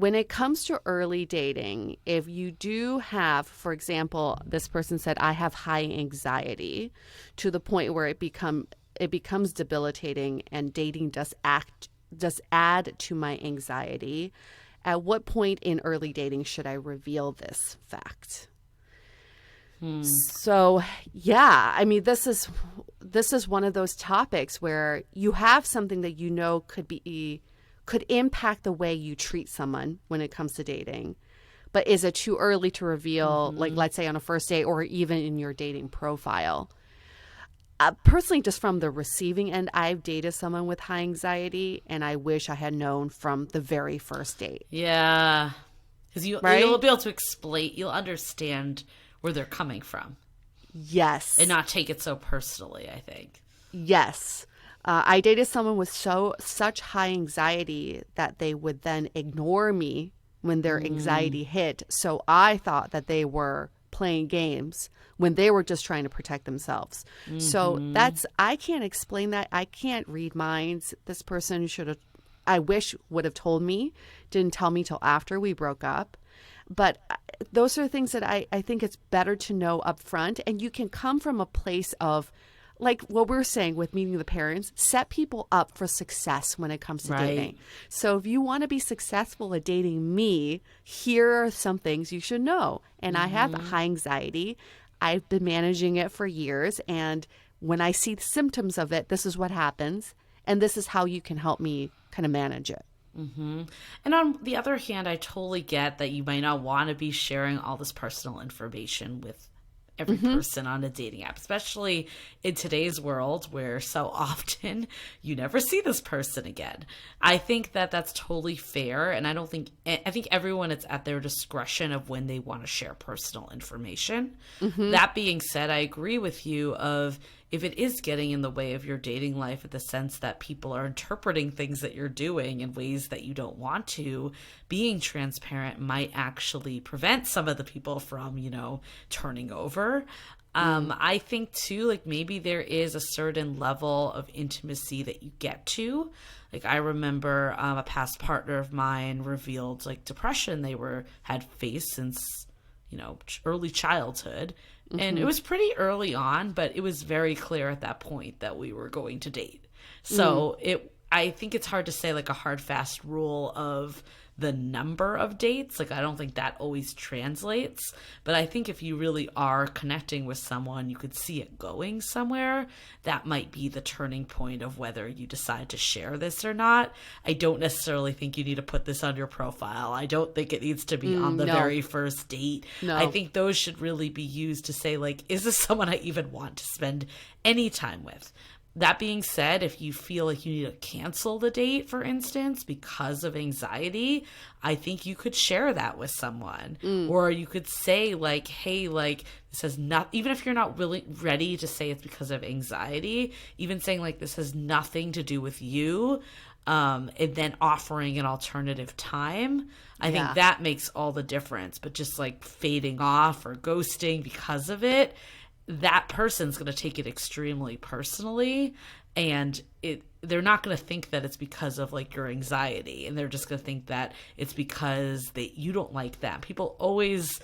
when it comes to early dating, if you do have, for example, this person said, I have high anxiety to the point where it becomes debilitating and dating does add to my anxiety. At what point in early dating should I reveal this fact? So, yeah, I mean, this is one of those topics where you have something that you know could impact the way you treat someone when it comes to dating. But is it too early to reveal, like, let's say on a first date or even in your dating profile? Personally, just from the receiving end, I've dated someone with high anxiety, and I wish I had known from the very first date. Yeah. Because Right? you'll be able to explain, you'll understand where they're coming from. Yes. And not take it so personally, I think. Yes. I dated someone with such high anxiety that they would then ignore me when their anxiety hit. So I thought that they were playing games when they were just trying to protect themselves. So I can't explain that. I can't read minds. This person I wish would have told me, didn't tell me till after we broke up. But those are things that I think it's better to know up front. And you can come from a place of, like what we're saying with meeting the parents, set people up for success when it comes to dating. So if you want to be successful at dating me, here are some things you should know. And I have high anxiety. I've been managing it for years. And when I see the symptoms of it, this is what happens. And this is how you can help me kind of manage it. And on the other hand, I totally get that you might not want to be sharing all this personal information with every person on a dating app, especially in today's world where so often you never see this person again. I think that that's totally fair. And I think everyone is at their discretion of when they want to share personal information. That being said, I agree with you of if it is getting in the way of your dating life in the sense that people are interpreting things that you're doing in ways that you don't want to, being transparent might actually prevent some of the people from, turning over. I think too, like maybe there is a certain level of intimacy that you get to. Like I remember a past partner of mine revealed like depression they had faced since, early childhood. And it was pretty early on, but it was very clear at that point that we were going to date. So I think it's hard to say like a hard, fast rule of the number of dates. Like, I don't think that always translates. But I think if you really are connecting with someone, you could see it going somewhere. That might be the turning point of whether you decide to share this or not. I don't necessarily think you need to put this on your profile. I don't think it needs to be on the very first date. No. I think those should really be used to say, like, is this someone I even want to spend any time with? That being said, if you feel like you need to cancel the date, for instance, because of anxiety, I think you could share that with someone. Or you could say like, hey, like this has not, even if you're not really ready to say it's because of anxiety, even saying like this has nothing to do with you, and then offering an alternative time, I think that makes all the difference. But just like fading off or ghosting because of it, that person's going to take it extremely personally, and they're not going to think that it's because of like your anxiety, and they're just going to think that it's because you don't like them. People always,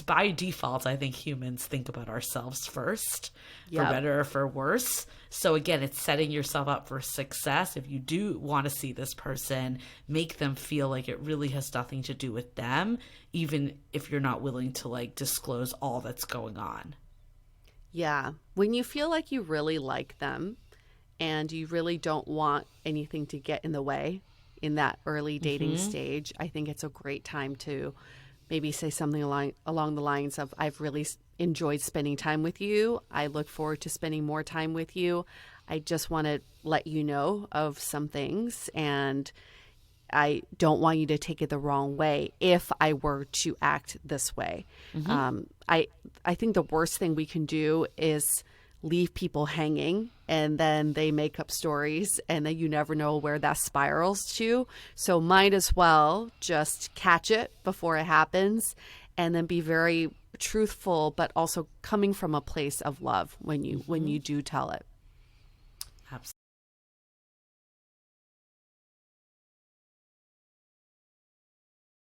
by default, I think humans think about ourselves first, for better or for worse. So again, it's setting yourself up for success. If you do want to see this person, make them feel like it really has nothing to do with them, even if you're not willing to like disclose all that's going on. Yeah. When you feel like you really like them and you really don't want anything to get in the way in that early dating stage, I think it's a great time to maybe say something along the lines of, I've really enjoyed spending time with you. I look forward to spending more time with you. I just want to let you know of some things, and I don't want you to take it the wrong way if I were to act this way. I think the worst thing we can do is leave people hanging, and then they make up stories, and then you never know where that spirals to. So might as well just catch it before it happens, and then be very truthful, but also coming from a place of love when you do tell it.